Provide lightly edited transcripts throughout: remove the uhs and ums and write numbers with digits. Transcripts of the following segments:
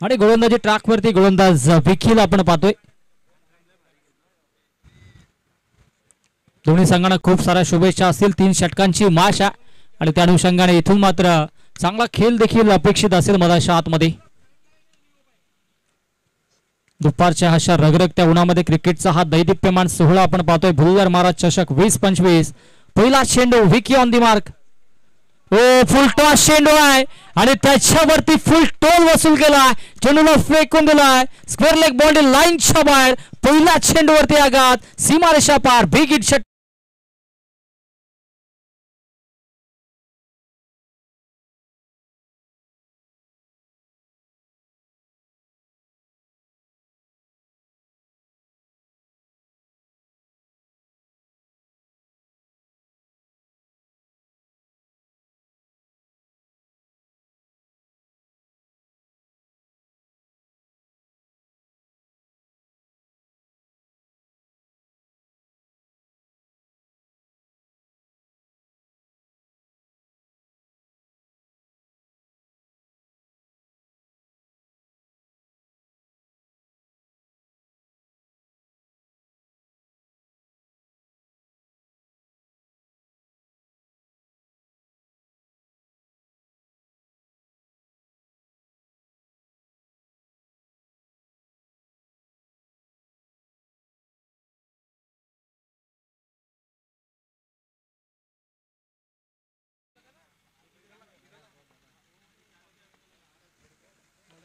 आणि गोलंदाजी ट्रॅकवरती गोलंदाज विखीला आपण पाहतोय. दोन्ही संघांना खूप साऱ्या शुभेच्छा असतील. 3 षटकांची माशा आणि त्या अनुषंगाने इथून मात्र चांगला खेळ देखील अपेक्षित असेल मधाच्या आतमध्ये. दुपारच्या अशा रगरगत्या उन्हामध्ये क्रिकेटचा हा दैदिप्यमान सोहळा आपण पाहतोय. भुल्लर महाराज चषक 20-25. पहिला चेंडू विकी ऑन दी मार्क. ओ फुल टॉस चेंडू आहे आणि त्याच्यावरती फुल टोल वसूल केला. चेंडूला फेकून दिलाय स्क्वेअर लेग बाउंड्री लाईनच्या बाहेर. पहिला चेंडूवरती आघात सीमारेषा पार. बिग हिट षटक.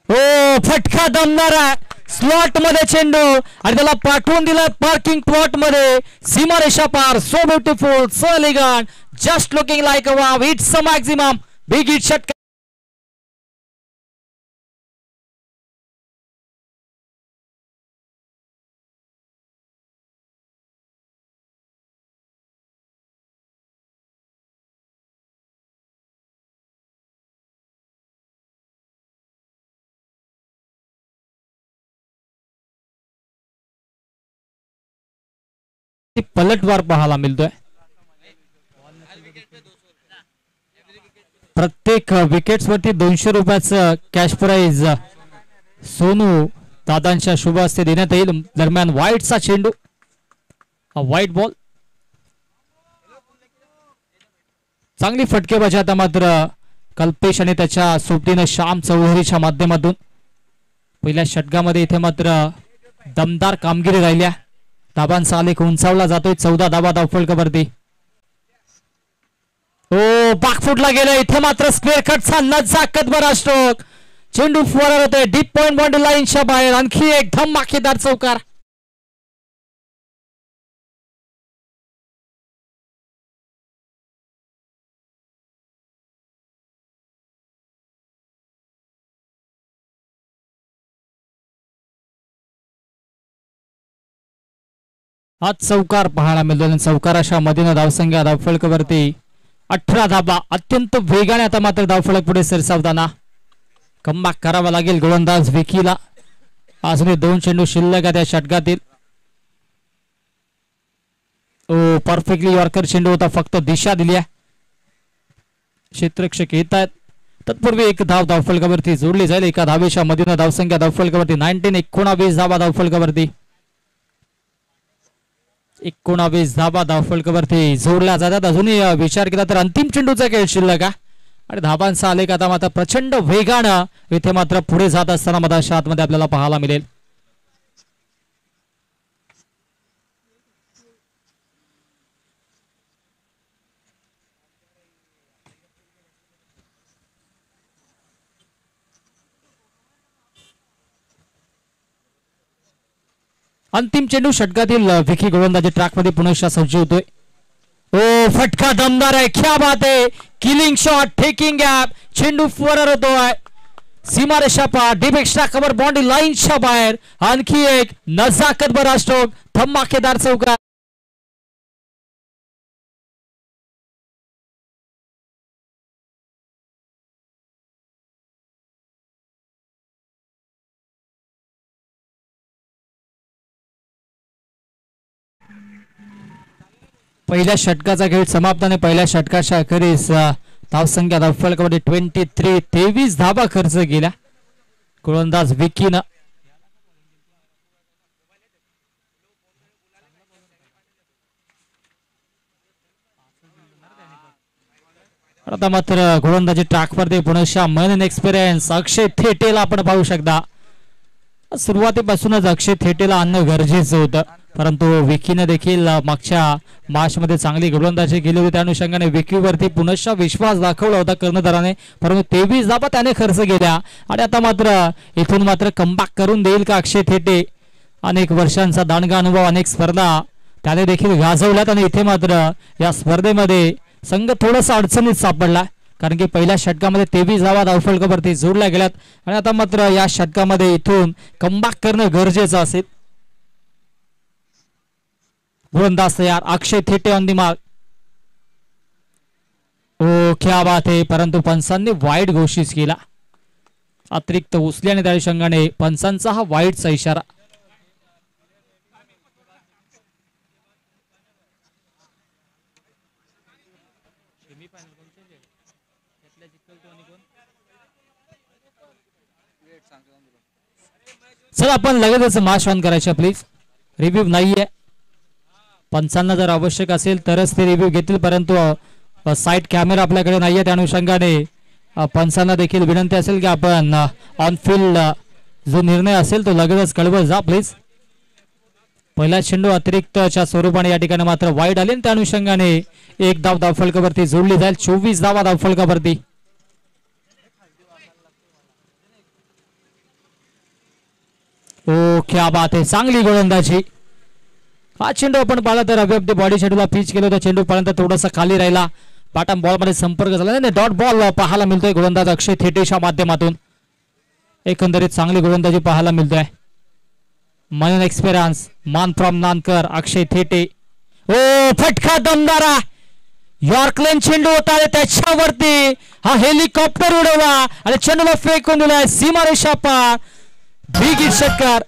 हो फटका दमदार आहे. स्लॉट मध्ये चेंडू आणि त्याला पाठवून दिला पार्किंग प्लॉट मध्ये. सीमारेषा पार. So beautiful, so elegant, just looking like a wow. It's a maximum. Big hit षटक. पलटवार पाहायला मिळतोय. प्रत्येक विकेट्स वरती 200 रुपयाचं कॅश प्राइज सोनू दादांच्या शुभ हस्ते देण्यात येईल. दरम्यान व्हाईटचा चेंडू. White ball. चांगली फटकेबाजी आता मात्र कल्पेश आणि त्याच्या सोबतीनं श्याम चौधरीच्या माध्यमातून. पहिल्या षटकामध्ये इथे मात्र दमदार कामगिरी राहिल्या. धाबांचा आलेख उंचावला जातोय. 14 धाबा धावफलकावरती. ओ बाकफुटला गेलं. इथे मात्र स्क्वेअर कटचा नजाकत बरा स्ट्रोक. चेंडू फुवारा होतोय डीप पॉइंट बाउंड्री लाईनच्या बाहेर. आणखी एक धमाकेदार चौकार. हा चौकार पाहायला मिळतो. चौकाराच्या मधीनं धावसंख्या धावफलकावरती 18 धाबा. अत्यंत वेगाने आता मात्र धावफलक पुढे सरसावताना कमबॅक करावा लागेल गोलंदाज विकीला. अजूनही 2 चेंडू शिल्लक आहे त्या षटकातील. ओ परफेक्टली यॉर्कर चेंडू होता. फक्त दिशा दिली. क्षेत्ररक्षक येत आहेत. तत्पूर्वी एक धाव धावफलकावरती जोडली जाईल. एका धावेच्या मधीनं धावसंख्या धावफलकावरती 19 धाबा धावफलकावरती. 19 धाबा धावफलकावरती जोडल्या जातात. अजूनही विचार केला तर अंतिम चेंडूचा खेळ शिल्लक आहे आणि धाबांचा आलेख आता मात्र प्रचंड वेगानं इथे मात्र पुढे जात असताना मधाच्या आतमध्ये आपल्याला पाहायला मिळेल. अंतिम चेंडू षटकातील विकी गोलंदाजी ट्रॅक मध्ये पुन्हा सज्ज होतोय. ओ फटका दमदार आहे. क्या बात आहे. Killing shot. Taking gap. चेंडू फुवारा होतोय सीमारेषा पार. डीप एक्स्ट्रा कव्हर बाउंड्री लाईनच्या बाहेर. आणखी एक नजाकत भरा स्ट्रोक. धमाकेदार चौकार. पहिल्या षटकाचा खेळ समाप्ताने पहिल्या षटकाच्या अखेरीस धावसंख्या धावफलकामध्ये 23 धाबा खर्च केला. गोलंदाज विकीनं आता मात्र गोलंदाजी ट्रॅकवरती पुन्हा मन एक्सपिरियन्स अक्षय थेटेला आपण पाहू शकता. सुरुवातीपासूनच अक्षय थेटेला आणणं गरजेचं होतं, परंतु विकीने देखील मागच्या मॅचमध्ये चांगली गोलंदाजी केली होती. त्या अनुषंगाने विकीवरती पुन्हा विश्वास दाखवला होता कर्णधाराने, परंतु 23 धावा त्याने खर्च केल्या. आणि आता मात्र इथून मात्र कमबॅक करून देईल का अक्षय थेटे? अनेक वर्षांचा दांडगा अनुभव, अनेक स्पर्धा त्याने देखील गाजवल्यात आणि इथे मात्र या स्पर्धेमध्ये संघ थोडासा अडचणीत सापडला, कारण की पहिल्या षटकामध्ये 23 धावा धावफलकावरती जोडल्या गेल्यात आणि आता मात्र या षटकामध्ये इथून कमबॅक करणं गरजेचं असेल. गोलंदाज तयार, Akshay Thete on the mark. ओ क्या बात है, परंतु पंचांनी वाईट घोषित केला. अतिरिक्त उचल्याने त्या संघाने पंचांचा हा वाईटचा इशारा. चला आपण लगेचच मॅच ऑन करायचं प्लीज. रिव्ह्यू नाहीये, पंचांना जर आवश्यक असेल तरच ते रिव्ह्यू घेतील, परंतु साईड कॅमेरा आपल्याकडे नाहीये. त्या अनुषंगाने पंचांना देखील विनंती असेल की आपण ऑन फील्ड जो निर्णय असेल तो लगेचच कळवत जा प्लीज. पहिला चेंडू अतिरिक्तच्या स्वरूपाने या ठिकाणी मात्र वाईड आले, त्या अनुषंगाने एक धाव धावफलकावरती जोडली जाईल. 24 धावा धावफलकावरती. ओ क्या बात आहे, चांगली गोलंदाजी. हा चेंडू आपण पाहिला तर अभ्यर्थी बॉडी शेड्यूलला पिच केलं होतं, चेंडू पर्यंत थोडासा खाली राहिला, बॉटम बॉल मध्ये संपर्क झाला नाही, डॉट बॉल पाहायला मिळतोय गोलंदाज अक्षय थेटेच्या माध्यमातून. एकंदरीत चांगली गोलंदाजी पाहायला मिळतोय. मन एक्सपिरियन्स, मान फ्रॉम नानकर, अक्षय थेटे. ओ फटका दमदारा, यॉर्कलेन चेंडू होता त्याच्यावरती हा हेलिकॉप्टर उडवला आणि चेंडूला फेकून दिलाय सीमारेषा पार. बिग हिट षटकार.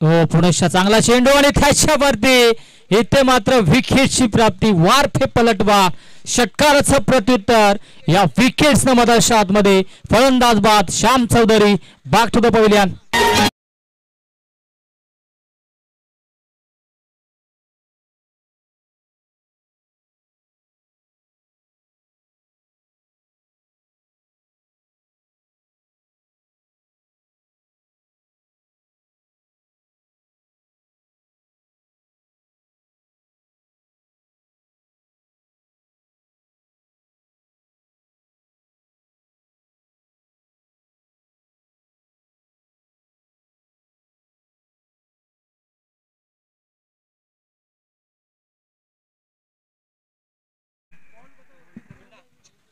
हो पुन्हा चांगला चेंडू आणि त्याच्यावरती इथे मात्र विकेटची प्राप्ती. वार फे पलटवा, षटकाराचं प्रत्युत्तर या विकेट्स मधाच्या आतमध्ये. फलंदाज बाद Shyam Chaudhary, back to the pavilion.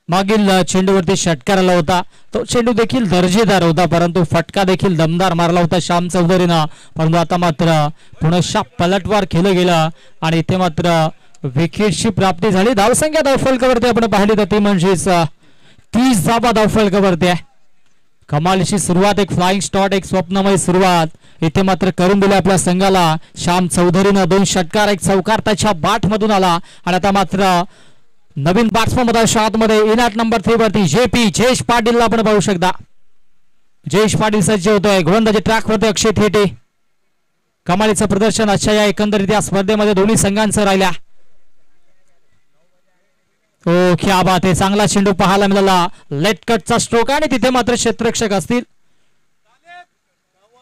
मागील चेंडूवरती षटकार आला होता, तो चेंडू देखील दर्जेदार होता, परंतु फटका देखील दमदार मारला होता श्याम चौधरीनं. परंतु आता मात्र पुन्हा पलटवार केलं गेलं आणि इथे मात्र विकेटची प्राप्ती झाली. धावसंख्या धावफलकावरती आपण पाहिली तर ती म्हणजेच 30 धावा धावफलकावरती आहे. कमालीची सुरुवात, एक फ्लाइंग स्टॉट, एक स्वप्नमय सुरुवात इथे मात्र करून दिली आपल्या संघाला श्याम चौधरीनं. 2 षटकार, एक चौकार त्याच्या बाट मधून आला आणि आता मात्र नवीन बॅट्समन मध्ये आतमध्ये इन ॲट नंबर 3 वरती जेपी जयेश पाटीलला आपण पाहू शकता. जयेश पाटील सज्ज होतोय. गोलंदाजी ट्रॅक वरती अक्षय थेटे. कमालीचं प्रदर्शन अच्छा या एकंदरीत या स्पर्धेमध्ये दोन्ही संघांचं राहिल्या. ओ क्या बात आहे, चांगला चेंडू पाहायला मिळाला. लेट कटचा स्ट्रोक आणि तिथे मात्र क्षेत्ररक्षक असतील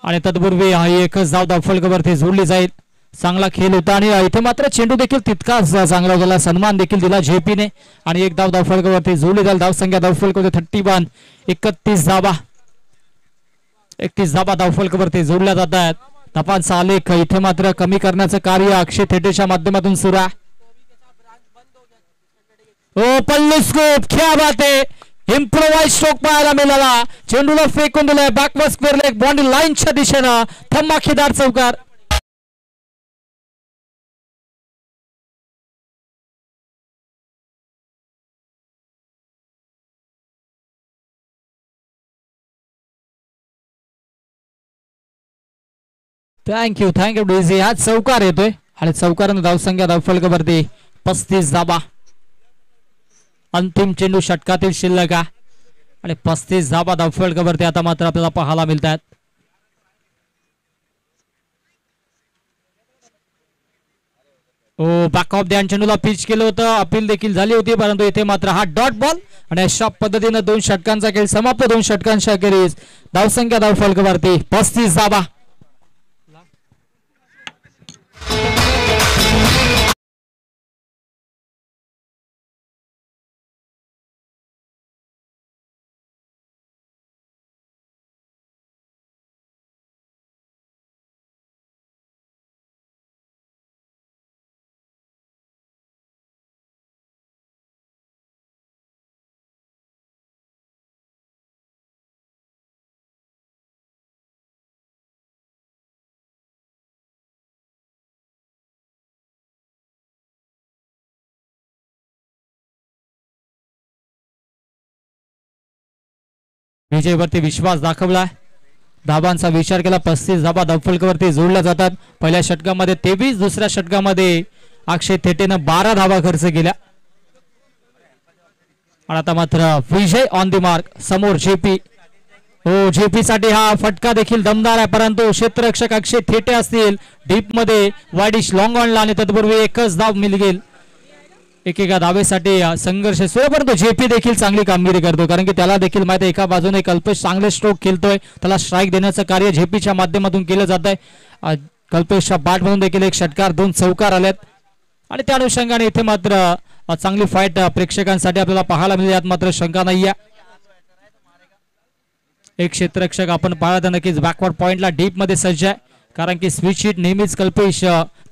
आणि तत्पूर्वी हा एकच धाव धावफलकावरती जोडली जाईल. चांगला खेळ होता आणि इथे मात्र चेंडू देखील तितकाच चांगला झाला, सन्मान देखील दिला जेपीने आणि एक धाव धावफलकावरती जोडली जाईल. धावसंख्या धावफलकावरती 31, 31 धावा, 31 धावा धावफलकावरती जोडल्या जात आहेत. धावांचा आलेख इथे मात्र कमी करण्याचं कार्य अक्षय थेटेच्या माध्यमातून सुरू आहे. ओ पल्लू स्कूप, क्या बात आहे, इम्प्रोवाइज स्ट्रोक पाहायला मिळाला. चेंडूला फेकून दिलाय बॅकवर्ड स्क्वेअर लेग बाउंड्री लाईनच्या दिशेनं. धमाकेदार चौकार. Thank you DJ. हा चौकार येतोय आणि चौकारानं धावसंख्या धावफलकावरती 35 धाबा. अंतिम चेंडू षटकातील शिल्लक आणि 35 धाबा धावफलकावरती आता मात्र आपल्याला पाहायला मिळतात. बॅक ऑफ द चेंडूला पिच केलं होतं, अपील देखील झाली होती, परंतु इथे मात्र हा डॉट बॉल आणि अशा पद्धतीनं 2 षटकांचा खेळ समाप्त. 2 षटकांच्या अखेरीस धावसंख्या धावफलकावरती 35 धाबा. विजयवरती विश्वास दाखवला, धाबांचा विचार केला. 35 धाबा धावफलकावरती जोडल्या जातात. पहिल्या षटकामध्ये 23, दुसऱ्या षटकामध्ये अक्षय थेटेनं 12 धाबा खर्च केल्या. आणि आता मात्र विजय ऑन द मार्क. समोर जेपी. जेपी साठी हा फटका देखील दमदार आहे, परंतु क्षेत्ररक्षक अक्षय थेटे असतील डीप मध्ये वाईडिश लॉंग ऑनला आणि तत्पूर्वी एकच धाव मिळेल. एकेका धावेसाठी संघर्ष सुरू, परंतु जेपी देखील चांगली कामगिरी करतो, कारण की त्याला देखील माहिती आहे एका बाजूने कल्पेश चांगले स्ट्रोक खेळतोय, त्याला स्ट्राईक देण्याचं कार्य जेपीच्या माध्यमातून केलं जात आहे. कल्पेशच्या बॅट मधून देखील एक षटकार, 2 चौकार आलेत आणि त्या अनुषंगाने इथे मात्र चांगली फाईट प्रेक्षकांसाठी आपल्याला पाहायला मिळते, यात मात्र शंका नाही आहे. एक क्षेत्ररक्षक आपण पाहता नक्कीच बॅकवर्ड पॉइंटला डीप मध्ये सज्ज आहे, कारण की स्विच हिट नेहमीच कल्पेश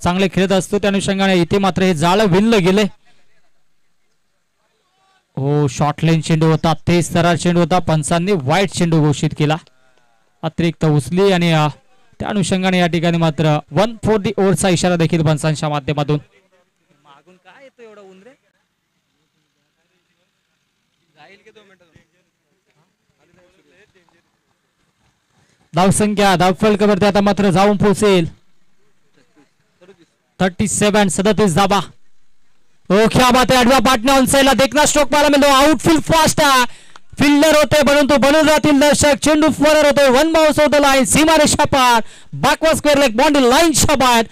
चांगले खेळत असतो. त्या अनुषंगाने इथे मात्र हे जाळं विणलं गेले. शॉर्ट लाईन चेंडू होता, तेज तरार चेंडू होता, पंचांनी वाईट चेंडू घोषित केला, अतिरिक्त उचली आणि त्या अनुषंगाने या ठिकाणी मात्र 1 फॉर दी ओव्हरचा इशारा देखील पंचांच्या माध्यमातून. धावसंख्या धावफलकावरती आता मात्र जाऊन पोहोचेल 37 धाबा. क्या बात है, आडव्या पाटण्या ऑनसाइडला देखना स्ट्रोक पाहायला मिळतो. आउटफील्ड फास्ट फिल्डर होते, परंतु बलुरातील दर्शक चेंडू फॉरर होते. 1 बाउंस ऑफ द लाईन, सीमारेषा पार, बॅकवर्ड स्क्वेअर लेग बाउंड्री लाईनच्या बाहेर.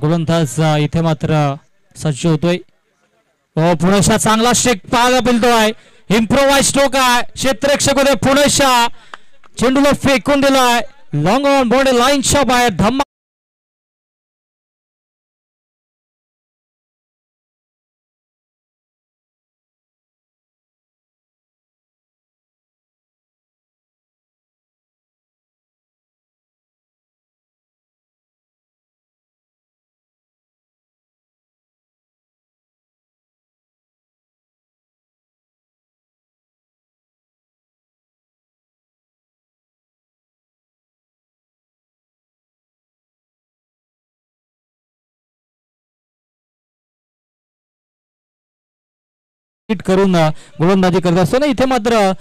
गोलंदाज इथे मात्र सज्ज होतोय. पुणेशा चांगला स्ट्रोक पाहायला मिळतोय. इम्प्रोवाइज स्ट्रोक आहे, क्षेत्ररक्षक होते पुणेशा, चेंडूला फेकून दिलाय लॉंग ऑन बाउंड्री लाईनच्या बाहेर. धम्मा करून गोलंदाजी करत असतो ना. इथे मात्र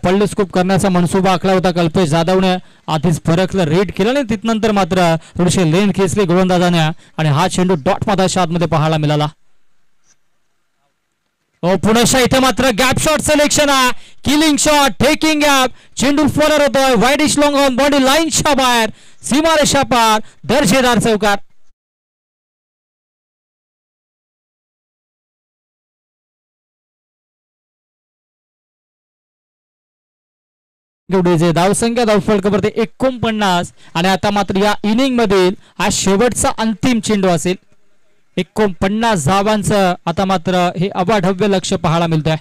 पल्ले स्कोप करण्याचा मनसुबा आखला होता कल्पेश जाधवने, आधीच फरकला रेड केलं आणि तिथनंतर मात्र थोडीशी लेन खेचली गोलंदाजाने आणि हा चेंडू डॉट मधाच्या आतमध्ये पाहायला मिळाला. पुणेशा इथे मात्र गॅप शॉट सिलेक्शन आहे, किलिंग शॉट, टेकिंग गॅप, चेंडू फॉरर होतोय, वाईडिश लॉंग ऑन बॉडी लाईनच्या बाहेर, सीमारेषा पार, दर्जेदार चौकार. धावसंख्या धावफलकावरती 49 आणि आता मात्र या इनिंग मधील हा शेवटचा अंतिम चेंडू असेल. 49 धावांचं आता मात्र हे अवाढव्य लक्ष पाहायला मिळतंय.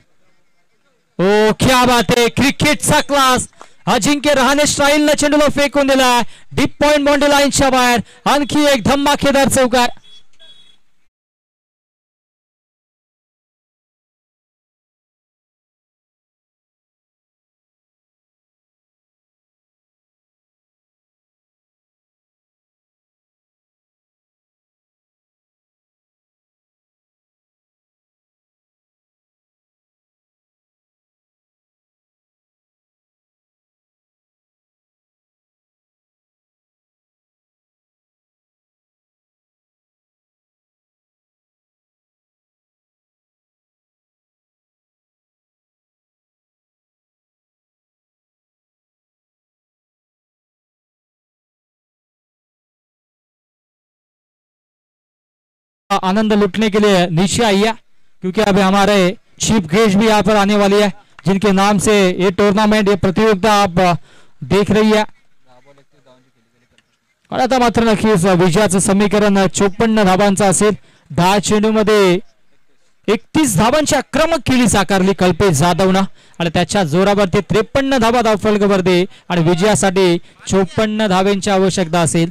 ओ क्या बात आहे, क्रिकेटचा क्लास. अजिंक्य रहाणे स्टाईलनं चेंडूला फेकून दिलाय डीप पॉइंट बाउंड्री लाईनच्या बाहेर. आणखी एक धमाकेदार चौकार. आनंद लुटने के लिए नीचे आइए, क्योंकि अभी हमारे चीफ गेस्ट भी यहाँ पर आने वाली है, जिनके नाम से ये टूर्नामेंट, ये प्रतियोगिता आप देख रही है. आणि आता मात्र नक्कीच विजयाचं समीकरण 54 धावांचं असेल. 10 चेंडूमध्ये 31 धावांची आक्रमक खेळी साकारली कल्पेश जाधवनं आणि त्याच्या जोरावरती 53 धावा धावफलकावरती आणि विजयासाठी 54 धावांची आवश्यकता असेल.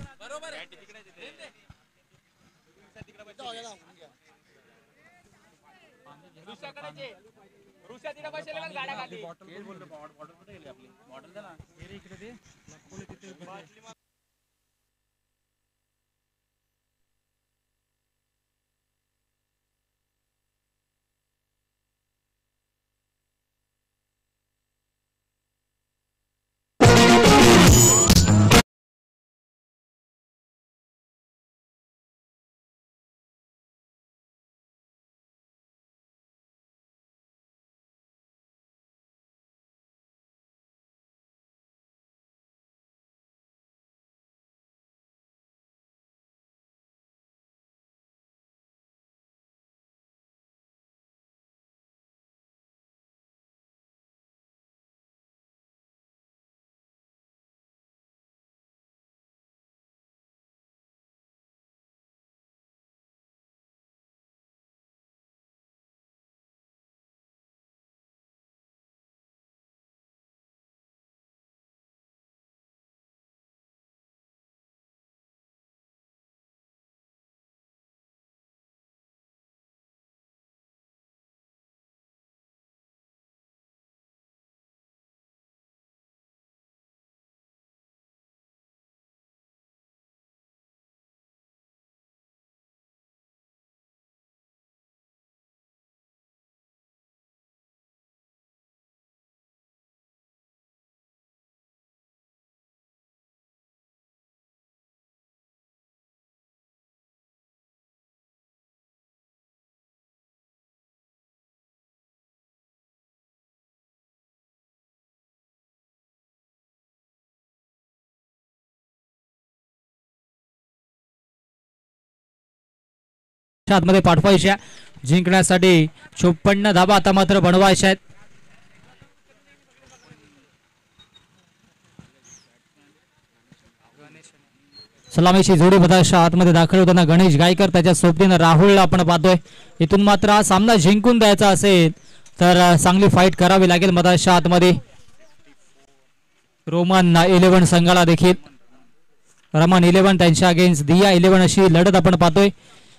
आतमध्ये पाठवायच्या जिंकण्यासाठी 54 धावा आता मात्र बनवायच्या आहेत. सलामीची जोडी बदाशा आतमध्ये दाखल होताना गणेश गायकर त्याच्या सोबतीनं राहुलला आपण पाहतोय. इथून मात्र हा सामना जिंकून द्यायचा असेल तर चांगली फाईट करावी लागेल मदाशा आतमध्ये. रोमन 11 संघाला देखील रमन 11 त्यांच्या अगेन्स्ट दिया 11 अशी लढत आपण पाहतोय.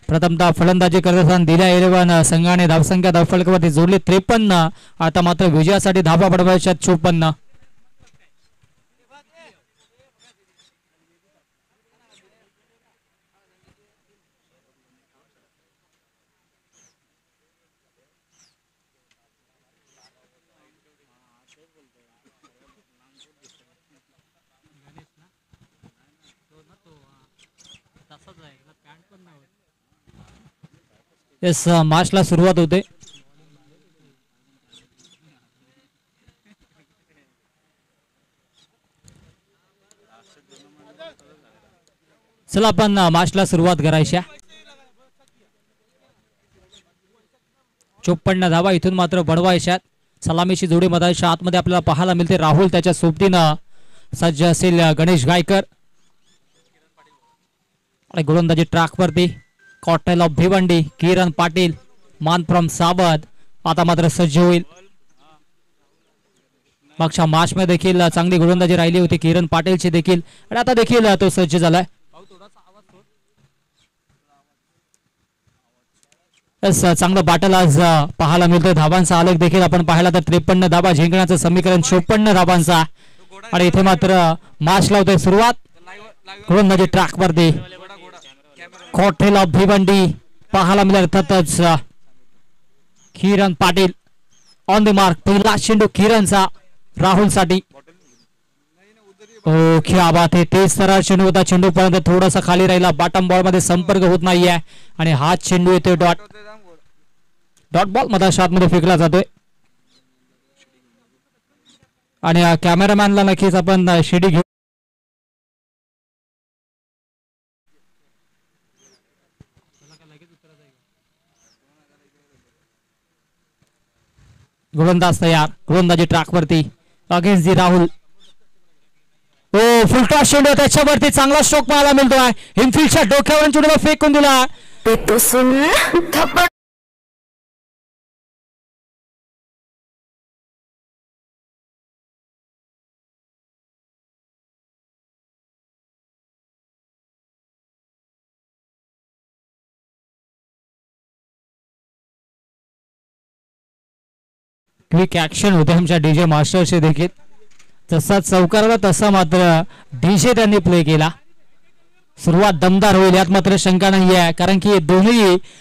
प्रथमतः फलंदाजी करत असताना दिल्या 11 संघाने धावसंख्या धावफलकावरती जोडली 53. आता मात्र विजयासाठी धावा बनवायच्या 54. येस मार्चला सुरुवात होते. चला आपण मार्चला सुरुवात करायच्या. 54 धावा इथून मात्र बनवायच्या. सलामीची जोडी मधाच्या आतमध्ये आपल्याला पाहायला मिळते. राहुल त्याच्या सोबतीनं सज्ज असेल गणेश गायकर. गोलंदाजी ट्रॅक वरती कॉकटेल ऑफ भिवंडी किरण पाटील मान फ्रॉम साबद आता मात्र सज्ज होईल. मागच्या मॅच मध्ये देखील चांगली गोलंदाजी राहिली होती किरण पाटीलची देखील आणि आता देखील तो सज्ज झालाय. चांगलं बॅटल आज पाहायला मिळतोय. धाबांचा आलेख देखील आपण पाहिला तर 53 धाबा जिंकण्याचं समीकरण 54 धाबांचा आणि इथे मात्र मॅच लावतोय सुरुवात. गोलंदाजी ट्रॅक वरती कॉकटेल ऑफ भिवंडी पाहायला मिळतच. Kiran Patil on the mark. पहिला चेंडू किरणचा राहुल साठी. ओ क्या बात आहे. तेज सरळ चेंडू होता. चेंडू पर्यंत थोडासा खाली राहिला. बॉटम बॉल मध्ये संपर्क होत नाहीये आणि हा चेंडू येतोय डॉट बॉल मधाशात मध्ये फेकला जातोय आणि कॅमेरामॅनला नक्कीच आपण शिडी घेऊ. गोलंदाज तयार. गोलंदाजी ट्रॅक वरती अगेन्स्ट दी राहुल. ओ फुलटॉस चेंडू त्याच्यावरती चांगला स्ट्रोक पाहायला मिळतोय. हिमफिल्डच्या डोक्यावरून चेंडूला फेकून दिला. क्विक ऍक्शन होते आमच्या डीजे मास्टरचे देखील. जसा चौकाराला तसा मात्र डीजे त्यांनी प्ले केला. सुरुवात दमदार होईल यात मात्र शंका नाही आहे कारण की दोन्ही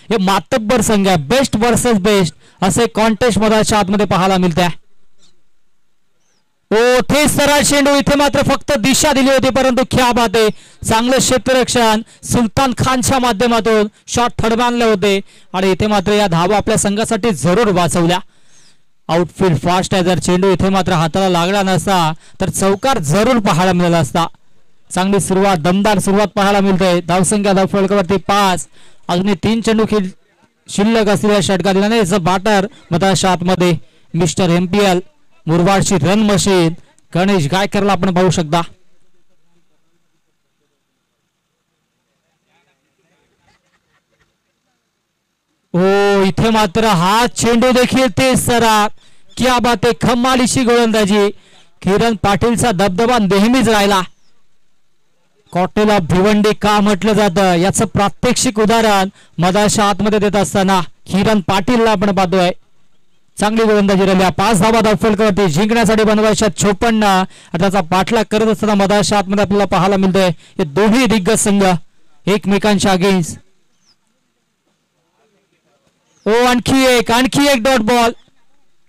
हे मातब्बर संघ आहे. बेस्ट वर्सेस बेस्ट असे कॉन्टेस्ट मधाच्या आतमध्ये पाहायला मिळते. ओ ते सरळ चेंडू इथे मात्र फक्त दिशा दिली होती परंतु क्या बात आहे. चांगलं क्षेत्ररक्षण सुलतान खानच्या माध्यमातून शॉट थडबांधले होते आणि इथे मात्र या धावा आपल्या संघासाठी जरूर वाचवल्या. आउटफील्ड फास्ट आहे. जर चेंडू इथे मात्र हाताला लागला नसता तर चौकार जरूर पाहायला मिळाला असता. चांगली सुरुवात दमदार सुरुवात पाहायला मिळते. धावसंख्या धावफलकावरती 5. अजून 3 चेंडू शिल्लक असलेल्या षटकातील बॅटर मधाच्या आतमध्ये मिस्टर MPL मुरबाडची रन मशीन गणेश गायकरला आपण पाहू शकता. ओ इथे मात्र हा चेंडू देखील ते सरा. क्या बात आहे. कमालीची गोलंदाजी. किरण पाटीलचा दबदबा नेहमीच राहिला. कॉकटेल ऑफ भिवंडी का म्हटलं जातं याचं प्रात्यक्षिक उदाहरण मधाच्या आतमध्ये देत असताना किरण पाटीलला आपण पाहतोय. चांगली गोलंदाजी राहिली. 5 धावा धावफलकावरती जिंकण्यासाठी बनवायच्या 54. त्याचा पाठलाग करत असताना मधाच्या आतमध्ये आपल्याला पाहायला मिळतोय हे दोन्ही दिग्गज संघ एकमेकांच्या अगेन्स्ट. ओ आणखी एक dot ball.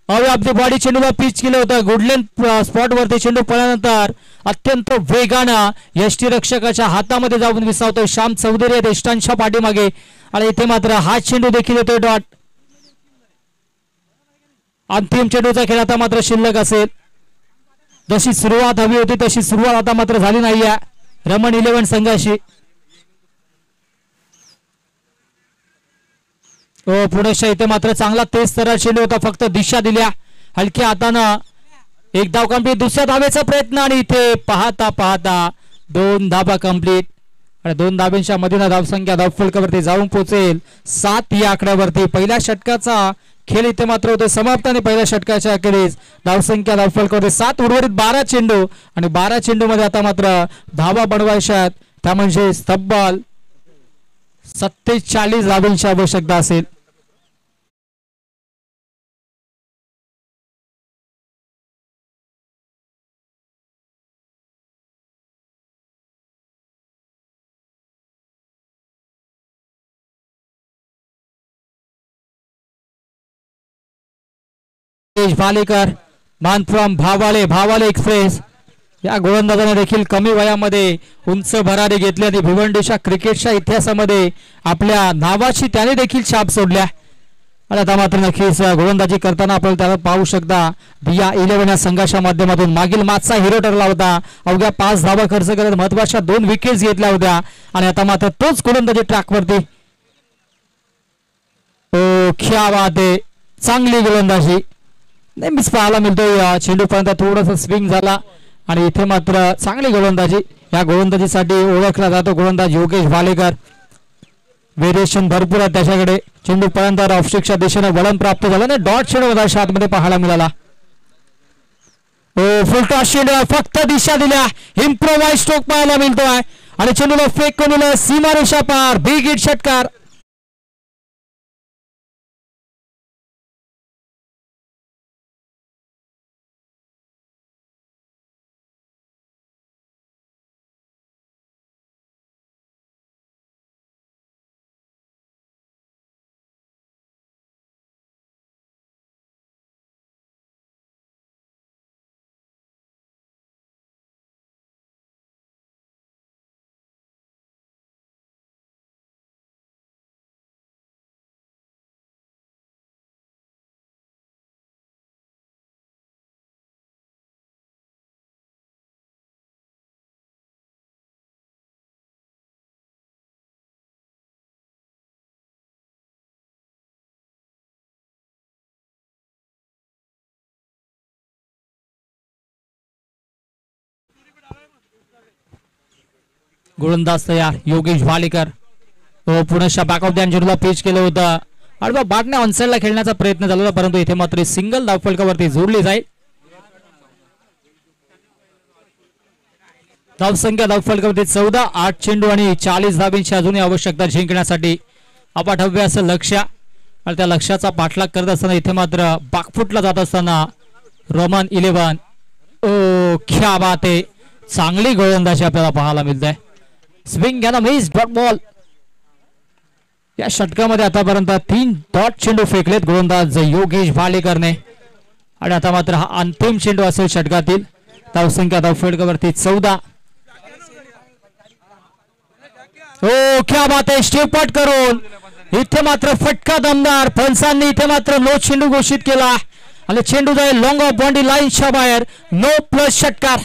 Away off the body चेंडूला पिच केलं होतं. गुडलेन स्पॉट वरती चेंडू पडल्यानंतर अत्यंत वेगानं यष्टीरक्षकाच्या हातामध्ये जाऊन विसावतोय. श्याम चौधरी देष्टांच्या पाठीमागे आणि इथे मात्र हा चेंडू देखील येतोय डॉट. अंतिम चेंडूचा खेळ आता मात्र शिल्लक असेल. जशी सुरुवात हवी होती तशी सुरुवात आता मात्र झाली नाहीये रमण 11 संघाशी. पुढेच्या इथे मात्र चांगला तेज सरळ चेंडू होता. फक्त दिशा दिल्या हलक्या हातानं. एक धाव कंप्लीट. दुसऱ्या धावेचा प्रयत्न आणि इथे पाहता 2 धाबा कंप्लीट आणि 2 धाब्यांच्या मधील धावसंख्या धावफलकावरती जाऊन पोहोचेल 7 या आकड्यावरती. पहिल्या षटकाचा खेळ इथे मात्र होते समाप्त आणि पहिल्या षटकाच्या अखेरीस धावसंख्या धावफलकावरती 7. उर्वरित 12 चेंडू आणि 12 चेंडू मध्ये आता मात्र धावा बनवायच्या त्या म्हणजे तब्बल 47 धावांची आवश्यकता असेल. भालेकर मान फ्रॉम भावाले एक्सप्रेस या गोलंदाजाने देखील कमी वयामध्ये उंच भरारी घेतली आणि भिवंडीच्या क्रिकेटच्या इतिहासामध्ये आपल्या नावाची त्याने देखील छाप सोडल्या. आणि आता मात्र नक्कीच गोलंदाजी करताना आपण त्याला पाहू शकता. दिया 11 या संघाच्या माध्यमातून मागील मॅचचा हिरो ठरला होता. अवघ्या 5 धावा खर्च करत महत्वाच्या 2 विकेट्स घेतल्या होत्या आणि आता मात्र तोच गोलंदाजी ट्रॅकवरती. ओ क्या बात आहे. चांगली गोलंदाजी नेहमीच पाहायला मिळतोय. चेंडू पर्यंत थोडासा स्विंग झाला आणि इथे मात्र चांगली गोलंदाजी. या गोलंदाजीसाठी ओळखला जातो गोलंदाज योगेश भालेकर. व्हेरिएशन भरपूर आहे त्याच्याकडे. चेंडू पर्यंत ऑफस्टिकच्या दिशेने वळण प्राप्त झालं आणि डॉट चेंडू मधाच्या आतमध्ये पाहायला मिळाला. फुलटॉस चेंडू फक्त दिशा दिल्या. इम्प्रोवाइज स्ट्रोक पाहायला मिळतोय आणि चेंडूला फेक करून सीमारेषा पार. बिग हिट षटकार. गोलंदाज तयार योगेश भालेकर. पुनश्च बॅक ऑफ द एंजरला पिच केलं होतं आणि बाटने ऑनसाइडला खेळण्याचा प्रयत्न झाला परंतु इथे मात्र सिंगल धावफलकावरती जोडली जाईल. धावसंख्या धावफलकावरती 14. 8 चेंडू आणि 40 धाब्यांची अजूनही आवश्यकता जिंकण्यासाठी. अपाठव्य असं लक्ष आणि त्या लक्ष्याचा पाठलाग करत असताना इथे मात्र बाकफुटला जात असताना रोमन 11. क्या बात आहे. चांगली गोलंदाजी आपल्याला पाहायला मिळते. Swing and miss dot ball. या षटकामध्ये आतापर्यंत 3 डॉट चेंडू फेकलेत गोलंदाज योगेश भालेकरने आणि आता मात्र हा अंतिम चेंडू असेल षटकातील. धावसंख्या धावफलकावरती 14. क्या बात आहे. स्टेपआउट करून इथे मात्र फटका दमदार. पंचांनी इथे मात्र नो चेंडू घोषित केला आणि चेंडू जाईल लॉंग ऑफ बाउंड्री लाईनच्या बाहेर. नो प्लस षटकार.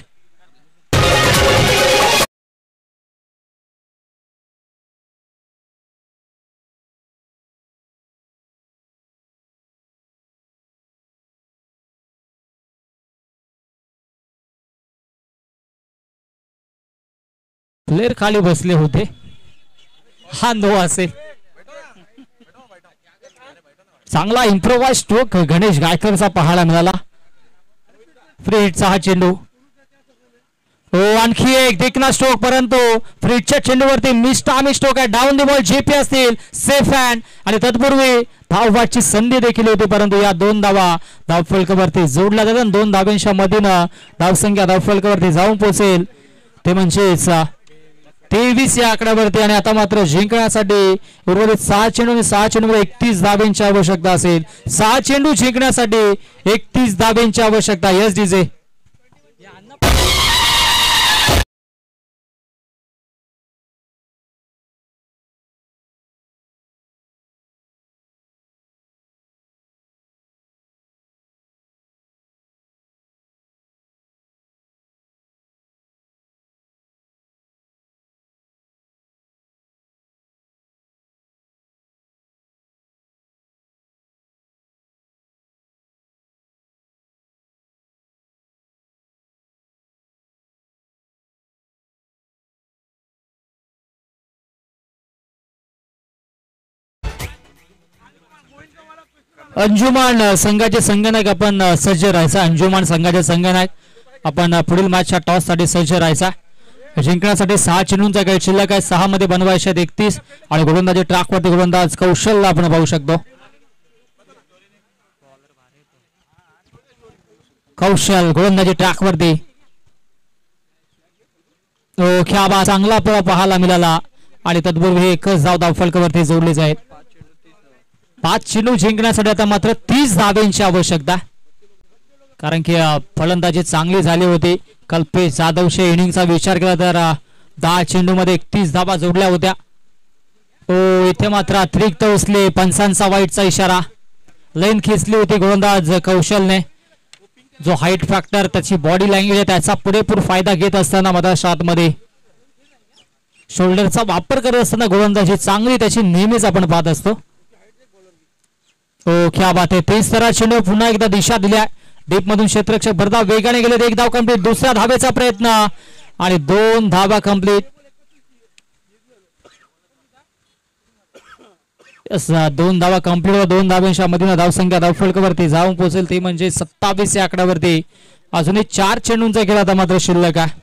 प्लेयर खाली बसले होते. हा नो असेल. चांगला इम्प्रोवाइज स्ट्रोक गणेश गायकरचा पाहायला मिळाला. फ्री हिटचा हा चेंडू. आणखी एक देखना स्ट्रोक परंतु फ्रीटच्या चेंडूवरती मिस्टामी स्ट्रोक आहे. डाऊन द बॉल जेपी असतील सेफ हँड आणि तत्पूर्वी धाववाची संधी देखील होती परंतु या 2 धावा धावफलकावरती जोडल्या जातात. 2 धाब्यांच्या मधीनं धावसंख्या धावफलकावरती जाऊन पोहोचेल ते म्हणजेच 23 या आकड्यावरती आणि आता मात्र जिंकण्यासाठी उर्वरित 6 चेंडू आणि 6 चेंडूमध्ये 31 धाब्यांची आवश्यकता असेल. 6 चेंडू जिंकण्यासाठी 31 धाब्यांची आवश्यकता. Yes DJ. अंजुमान संघाचे संघनायक आपण सज्ज राहायचा. अंजुमान संघाचे संघनायक आपण पुढील मॅचच्या टॉस साठी सज्ज राहायचा. जिंकण्यासाठी 6 चेंडूंचा काही शिल्लक आहे. 6 मध्ये बनवायचे 31 आणि गोलंदाजी ट्रॅकवरती गोलंदाज कौशलला आपण पाहू शकतो. कौशल गोलंदाजी ट्रॅकवरती. ख्याबा चांगला पाहायला मिळाला आणि तत्पूर्वी एकच धाव धावफलकावरती जोडली जाईल. 5 चेंडू जिंकण्यासाठी आता मात्र 30 धाब्यांची आवश्यकता कारण की फलंदाजी चांगली झाली होती. कल्पेश जाधवच्या इनिंगचा विचार केला तर 10 चेंडू मध्ये 31 धाबा जोडल्या होत्या. इथे मात्र अतिरिक्त उचले. पंचांचा वाईटचा इशारा. लाईन खेचली होती गोलंदाज कौशलने. जो हाईट फॅक्टर त्याची बॉडी लँग्वेज आहे त्याचा पुरेपूर फायदा घेत असताना मधाच्या आतमध्ये शोल्डरचा वापर करत असताना गोलंदाजी चांगली त्याची नेहमीच आपण पाहत असतो. क्या बात आहे. 23 स्तरा चेंडू पुन्हा एकदा दिशा दिल्या. डीप मधून क्षेत्ररक्षक भरधाव वेगाने गेले. 1 धाव कंप्लीट. दुसऱ्या धावेचा प्रयत्न आणि 2 धावा कंप्लीट. दोन धावा कंप्लीट, 2 धावांच्या मधून धावसंख्या धावफलकावरती जाऊन पोहोचेल ती म्हणजे 27 या आकड्यावरती. अजूनही 4 चेंडूंचा खेळ आता मात्र शिल्लक आहे.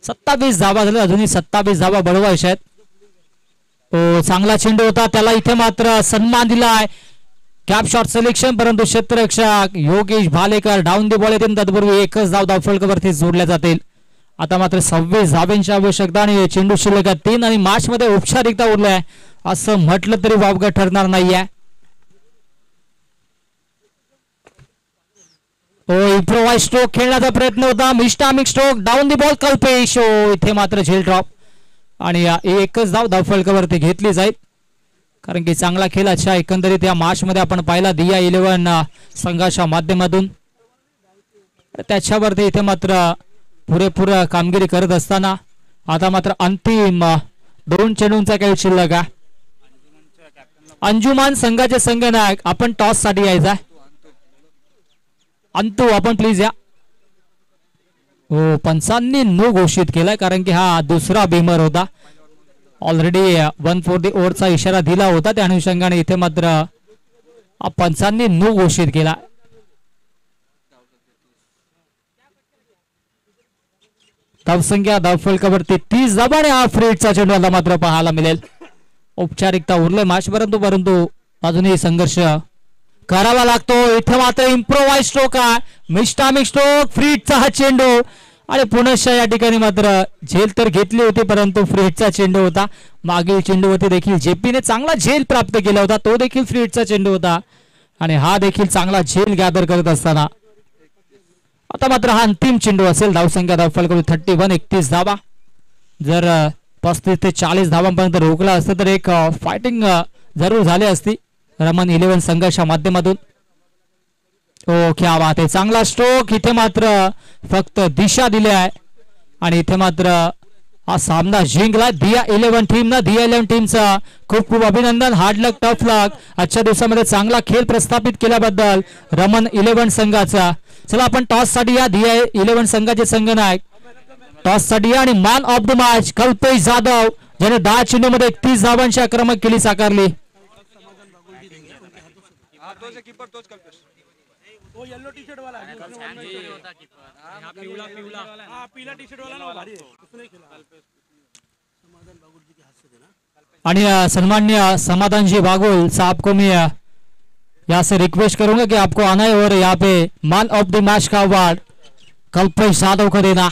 27 धावा झाल्या, अजूनही 27 धावा बळवायच्या आहेत. चांगला चेंडू होता, त्याला इथे मात्र सन्मान दिलाय, कॅप शॉट सिलेक्शन, परंतु क्षेत्ररक्षक Yogesh Bhalekar down the ball येते. तत्पूर्वी एकच धाव धावफलकावरती जोडल्या जातील. आता मात्र 26 धावांची आवश्यकता आणि चेंडू शिल्लक 3 आणि मॅच मध्ये औपचारिकता उरलाय असं म्हटलं तरी वावगं ठरणार नाहीये. इम्प्रोवाइज स्ट्रोक खेळण्याचा प्रयत्न होता, mistimed stroke, down the ball Kalpesh. इथे मात्र झेल ड्रॉप आणि एकच धाव धावफलकावरती घेतली जाईल, कारण की चांगला खेळ अच्छा एकंदरीत या मॅच मध्ये आपण पाहिला दिया 11 संघाच्या माध्यमातून. त्याच्यावरती इथे मात्र पुरेपूर कामगिरी करत असताना आता मात्र अंतिम 2 चेंडूंचा काही शिल्लक आहे. अंजुमान संघाचे संघनायक, आपण टॉस साठी यायचा. अंतू आपण प्लीज या. पंचांनी नो घोषित केलाय, कारण की हा दुसरा बेमर होता. ऑलरेडी 1 फॉर द ओव्हरचा इशारा दिला होता, त्या अनुषंगाने इथे मात्र पंचांनी नो घोषित केला. धावसंख्या धावफलकावरती 30 धावा आणि हा फ्रीडचा चेंडू मात्र पाहायला मिळेल. औपचारिकता उरले मॅच परंतु अजूनही संघर्ष करावा लागतो. इथे मात्र इम्प्रोवाइज स्ट्रोक आहे, मिस्टामिक स्ट्रोक, फ्रीडचा हा चेंडू आणि पुनश्च या ठिकाणी मात्र झेल तर घेतली होती, परंतु फ्रीडचा चेंडू होता. मागील चेंडूवरती देखील जेपीने चांगला झेल प्राप्त केला होता, तो देखील फ्रीडचा चेंडू होता आणि हा देखील चांगला झेल गॅदर करत असताना आता मात्र हा अंतिम चेंडू असेल. धावसंख्या धावफलकावरती 31, 31 धावा. जर 35 ते 40 धावांपर्यंत रोखला असतं तर एक फायटिंग जरूर झाली असती रमन 11 संघाच्या माध्यमातून. क्या बात आहे, चांगला स्ट्रोक. इथे मात्र फक्त दिशा दिली आहे आणि इथे मात्र हा सामना जिंकला दिया 11 टीमनं. दिया 11 टीमचा खूप खूप अभिनंदन. Hard luck, tough luck. आजच्या दिवसामध्ये चांगला खेळ प्रस्थापित केल्याबद्दल रमन 11 संघाचा. चला आपण टॉस साठी या. दिया 11 संघाचे संघनायक टॉस साठी या आणि man of the match Kalpesh Jadhav, ज्याने 10 चेंडूमध्ये 31 धावांची आक्रमक केली साकारली. वो येलो टी शर्ट वाला है, पीला टी शर्ट वाला ना, भारी है, उसने खेला. समाधान बागुल जी के हाथ से देना. आणि सन्मान्य समाधान जी बागुल साहब को मैं यहाँ से रिक्वेस्ट करूंगा कि आपको आना है और यहाँ पे मैन ऑफ द मैच का अवार्ड कल्पेश जाधव को देना.